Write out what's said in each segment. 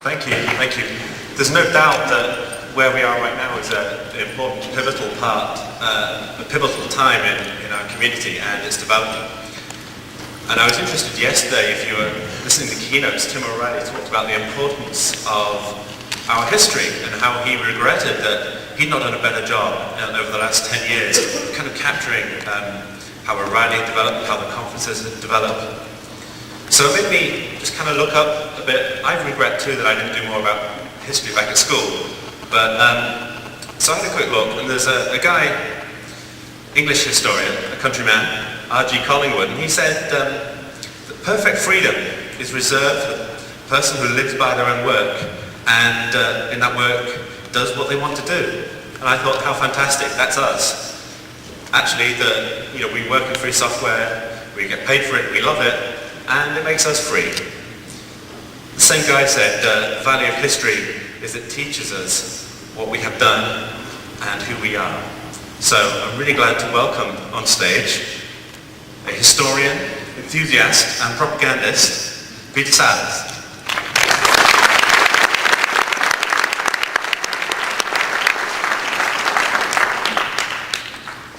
Thank you, thank you. There's no doubt that where we are right now is an important, pivotal part, a pivotal time in our community and its development. And I was interested yesterday, if you were listening to keynotes, Tim O'Reilly talked about the importance of our history and how he regretted that he'd not done a better job over the last 10 years, kind of capturing how O'Reilly developed, how the conferences had developed. So it made me just kind of look up a bit. I regret too that I didn't do more about history back at school. But so I had a quick look, and there's a guy, English historian, a countryman, R.G. Collingwood, and he said that perfect freedom is reserved for the person who lives by their own work and in that work does what they want to do. And I thought, how fantastic, that's us. Actually, we work in free software, we get paid for it, we love it, and it makes us free. The same guy said the value of history is it teaches us what we have done and who we are. So I'm really glad to welcome on stage a historian, enthusiast and propagandist, Peter Sallers.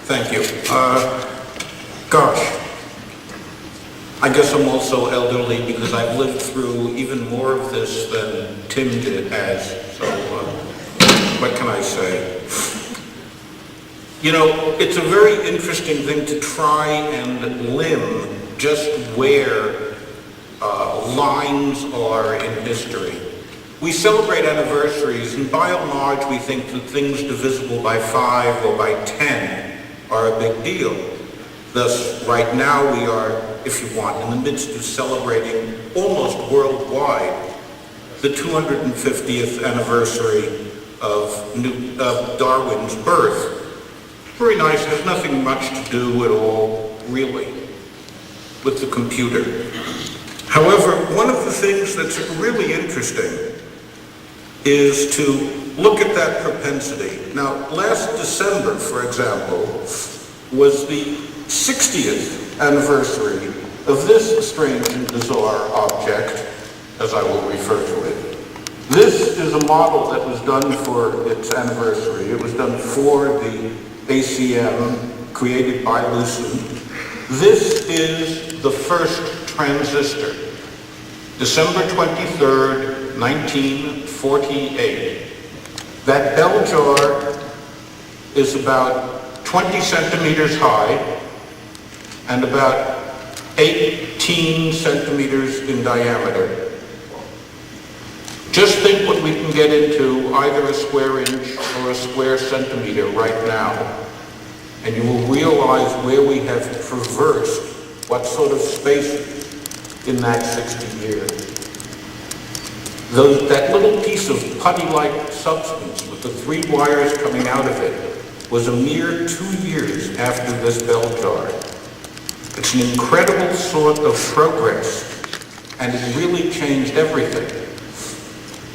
Thank you. Gosh, I guess I'm also elderly because I've lived through even more of this than Tim has, so what can I say? You know, it's a very interesting thing to try and limn just where lines are in history. We celebrate anniversaries, and by and large we think that things divisible by 5 or by 10 are a big deal. Thus, right now we are, if you want, in the midst of celebrating almost worldwide the 250th anniversary of Darwin's birth. Very nice, has nothing much to do at all, really, with the computer. However, one of the things that's really interesting is to look at that propensity. Now, last December, for example, was the 60th anniversary of this strange and bizarre object, as I will refer to it. This is a model that was done for its anniversary. It was done for the ACM, created by Lucent. This is the first transistor, December 23rd, 1948. That bell jar is about 20 centimeters high and about 18 centimeters in diameter. Just think what we can get into either a square inch or a square centimeter right now, and you will realize where we have traversed, what sort of space in that 60 years. That little piece of putty-like substance with the 3 wires coming out of it was a mere 2 years after this bell jar. It's an incredible sort of progress, and it really changed everything.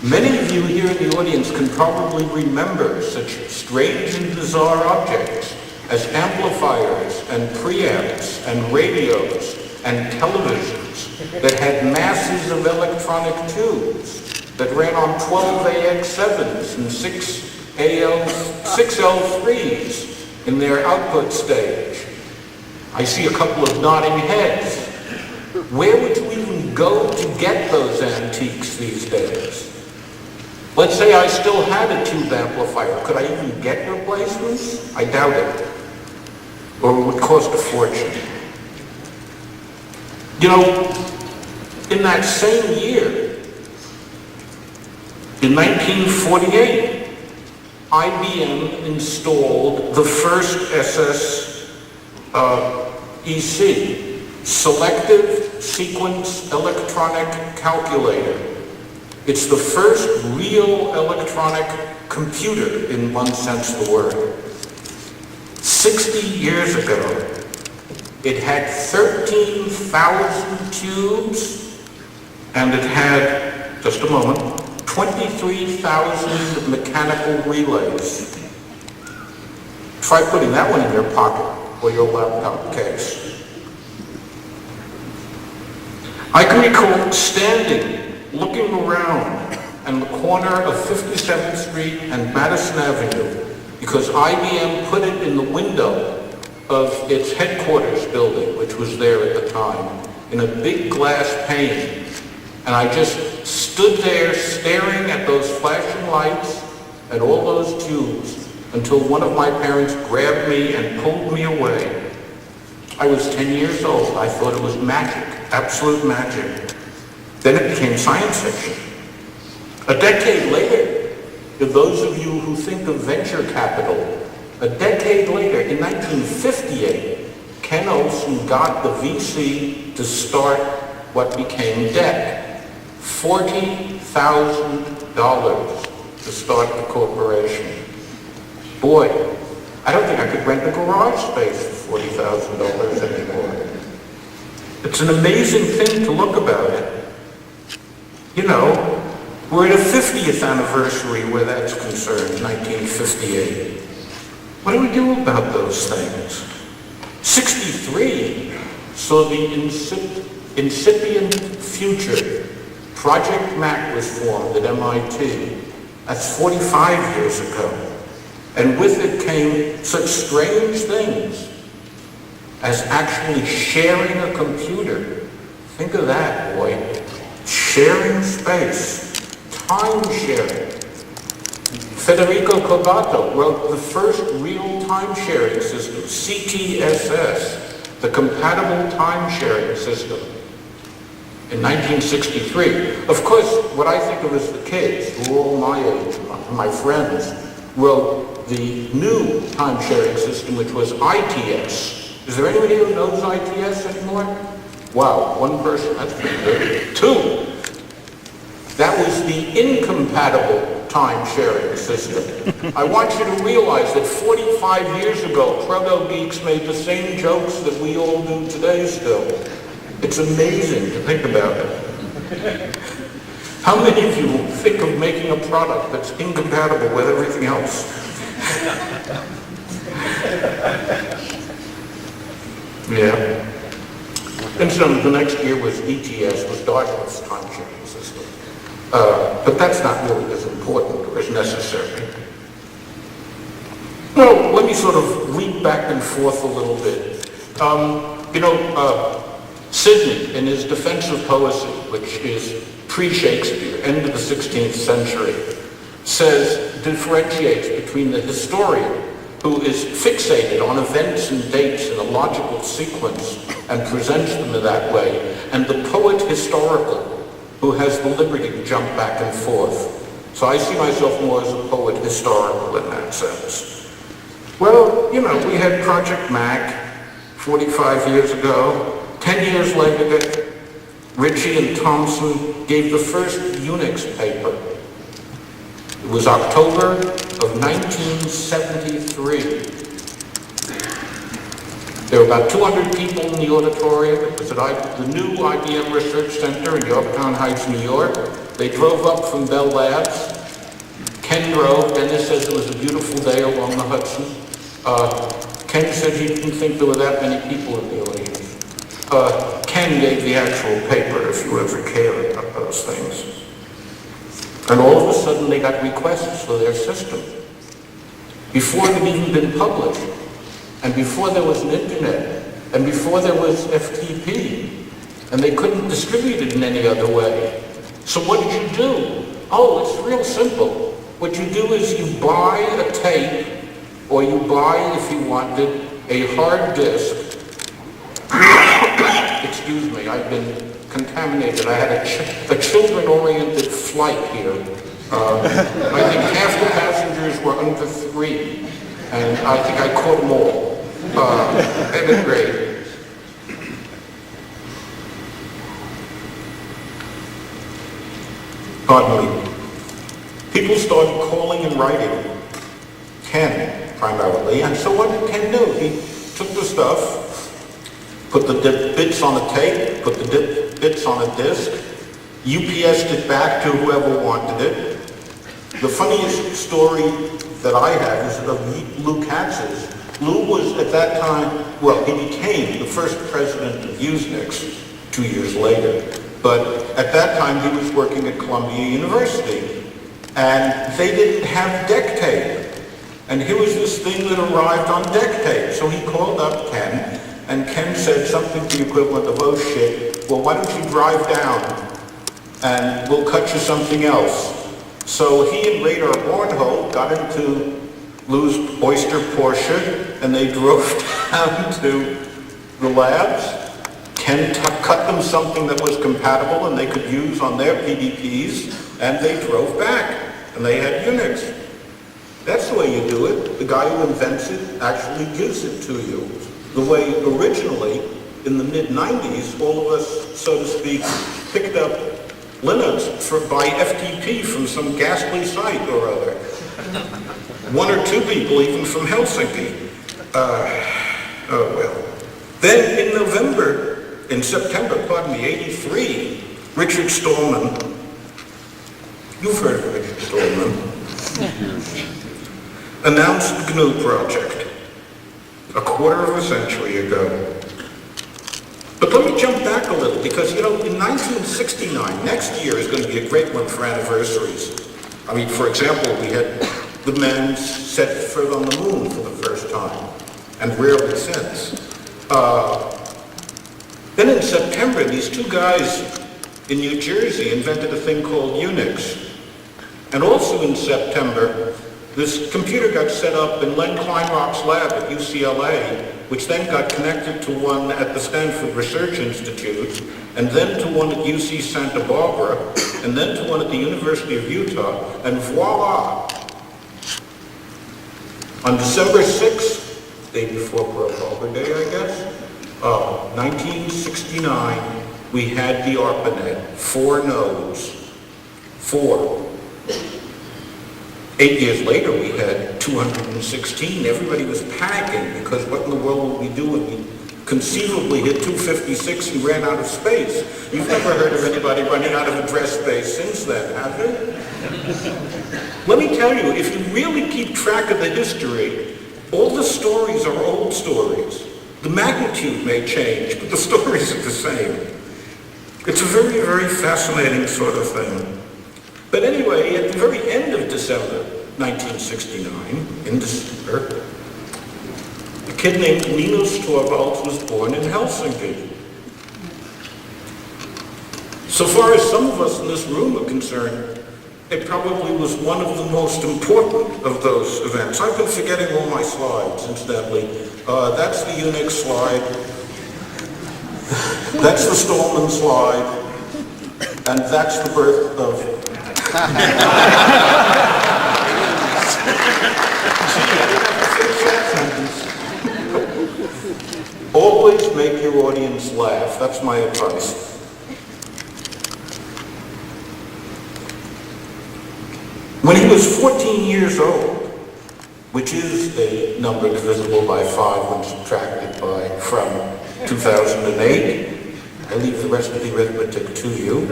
Many of you here in the audience can probably remember such strange and bizarre objects as amplifiers and preamps and radios and televisions that had masses of electronic tubes that ran on 12 AX7s and 6 L3s in their output stage. I see a couple of nodding heads. Where would you even go to get those antiques these days? Let's say I still had a tube amplifier. Could I even get replacements? I doubt it. Or it would cost a fortune. You know, in that same year, in 1948, IBM installed the first SSEC, Selective Sequence Electronic Calculator. It's the first real electronic computer in one sense of the word. 60 years ago, it had 13,000 tubes, and it had, just a moment, 23,000 mechanical relays. Try putting that one in your pocket or your laptop case. I can recall standing, looking around corner of 57th Street and Madison Avenue because IBM put it in the window of its headquarters building, which was there at the time, in a big glass pane. And I just stood there staring at those flashing lights and all those tubes until one of my parents grabbed me and pulled me away. I was 10 years old. I thought it was magic, absolute magic. Then it became science fiction. A decade later, to those of you who think of venture capital, a decade later, in 1958, Ken Olsen got the VC to start what became DEC. $40,000 to start the corporation. Boy, I don't think I could rent a garage space for $40,000 anymore. It's an amazing thing to look about it. You know, we're at a 50th anniversary where that's concerned, 1958. What do we do about those things? 63 saw the incipient future. Project Mac was formed at MIT. That's 45 years ago. And with it came such strange things as actually sharing a computer. Think of that, boy. Sharing space. Time sharing. Federico Cobato wrote the first real time-sharing system, CTSS, the compatible time-sharing system, in 1963. Of course, what I think of as the kids, who are all my age, my friends, wrote the new time-sharing system, which was ITS. Is there anybody who knows ITS anymore? Wow, one person, that's pretty good. Two, that was the incompatible time-sharing system. I want you to realize that 45 years ago, proto-geeks made the same jokes that we all do today still. It's amazing to think about it. How many of you think of making a product that's incompatible with everything else? Yeah. And so the next year was ETS, was Dartmouth's time-sharing system. But that's not really as important or as necessary. Well, let me sort of leap back and forth a little bit. Sidney, in his Defense of Poesy, which is pre-Shakespeare, end of the 16th century, differentiates between the historian, who is fixated on events and dates in a logical sequence and presents them in that way, and the poet historical, who has the liberty to jump back and forth. So I see myself more as a poet historical in that sense. Well, you know, we had Project Mac 45 years ago. 10 years later, Ritchie and Thompson gave the first Unix paper. It was October of 1973. There were about 200 people in the auditorium. It was at the new IBM Research Center in Yorktown Heights, New York. They drove up from Bell Labs. Ken drove. Dennis says it was a beautiful day along the Hudson. Ken said he didn't think there were that many people in the audience. Ken gave the actual paper, if you ever care about those things. And all of a sudden they got requests for their system. Before it had even been published, and before there was an internet, and before there was FTP, and they couldn't distribute it in any other way. So what did you do? Oh, it's real simple. What you do is you buy a tape, or you buy, if you wanted, a hard disk. Excuse me, I've been contaminated. I had a children-oriented flight here. I think half the passengers were under 3, and I think I caught them all. At any rate. Pardon me. People started calling and writing. Ken, primarily. And so what did Ken do? He took the stuff, put the bits on a tape, put the bits on a disk, UPS'd it back to whoever wanted it. The funniest story that I have is of Lou Katz's. Lou was at that time, well, he became the first president of Usenix 2 years later. But at that time, he was working at Columbia University. and they didn't have deck tape. And here was this thing that arrived on deck tape. So he called up Ken, and Ken said something to the equivalent of, oh shit, well why don't you drive down and we'll cut you something else. So he and Radar Bornholm got into Lou's Oyster Porsche, and they drove down to the labs. Ken cut them something that was compatible and they could use on their PDPs, and they drove back, and they had Unix. That's the way you do it. The guy who invents it actually gives it to you. The way originally, in the mid-90s, all of us, so to speak, picked up Linux by FTP from some ghastly site or other. One or two people even from Helsinki. Oh well. Then in September, 83, Richard Stallman, you've heard of Richard Stallman, announced the GNU project a quarter of a century ago. But let me jump back a little, because, in 1969, next year is going to be a great one for anniversaries. I mean, for example, we had the men set foot on the moon for the first time, and rarely since. Then in September, these two guys in New Jersey invented a thing called Unix. And also in September, this computer got set up in Len Kleinrock's lab at UCLA, which then got connected to one at the Stanford Research Institute, and then to one at UC Santa Barbara, and then to one at the University of Utah, and voila! On December 6th, day before Pearl Harbor Day, I guess, 1969, we had the ARPANET, 4 nodes, 4. 8 years later, we had 216. Everybody was panicking because what in the world would we do when we conceivably hit 256 and ran out of space? You've never heard of anybody running out of address space since then, have you? Let me tell you, if you really keep track of the history, all the stories are old stories. The magnitude may change, but the stories are the same. It's a very, very fascinating sort of thing. But anyway, at the very end of December 1969, in December, a kid named Linus Torvalds was born in Helsinki. So far as some of us in this room are concerned, it probably was one of the most important of those events. I've been forgetting all my slides, incidentally. That's the Unix slide. That's the Stallman slide. And that's the birth of... Always make your audience laugh. That's my advice. When he was 14 years old, which is a number divisible by 5 when subtracted from 2008, I leave the rest of the arithmetic to you.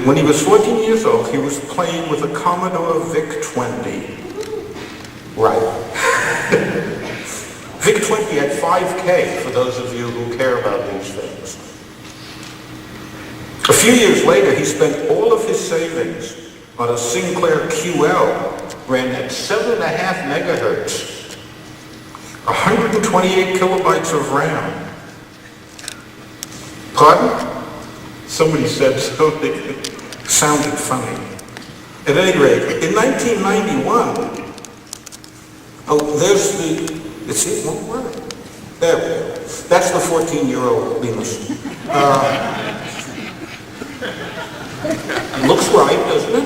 When he was 14 years old, he was playing with a Commodore VIC-20. Right. VIC-20 had 5K, for those of you who care about these things. A few years later, he spent all of his savings on a Sinclair QL, ran at 7.5 megahertz, 128 kilobytes of RAM. Pardon? Somebody said something that sounded funny. At any rate, in 1991, there's the, it's it, what word? There we go. That's the 14-year-old Linus. Looks right, doesn't it?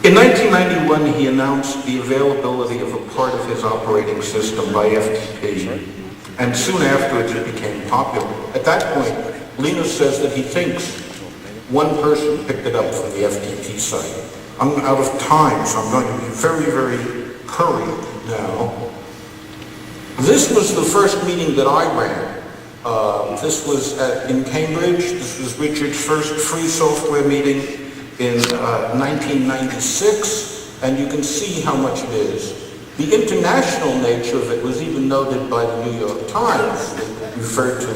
In 1991, he announced the availability of a part of his operating system by FTP, and soon afterwards it became popular. At that point, Linus says that he thinks one person picked it up from the FTP site. I'm out of time, so I'm going to be very, very hurried now. This was the first meeting that I ran. This was in Cambridge. This was Richard's first free software meeting in 1996, and you can see how much it is. The international nature of it was even noted by the New York Times. It referred to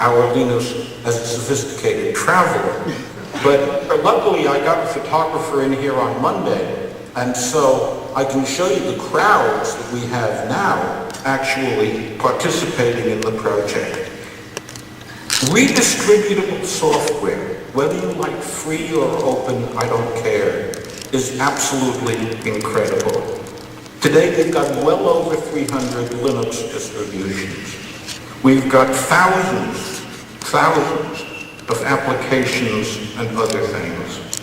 our Linus as a sophisticated traveler. But luckily, I got a photographer in here on Monday, and so I can show you the crowds that we have now actually participating in the project. Redistributable software, whether you like free or open, I don't care, is absolutely incredible. Today, they've got well over 300 Linux distributions. We've got thousands of applications and other things.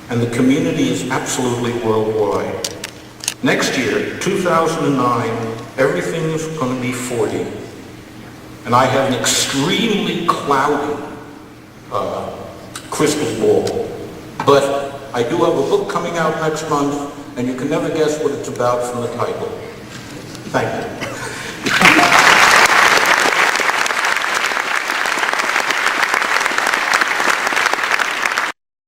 And the community is absolutely worldwide. Next year, 2009, everything's going to be 40. And I have an extremely cloudy crystal ball. But I do have a book coming out next month, and you can never guess what it's about from the title. Thank you.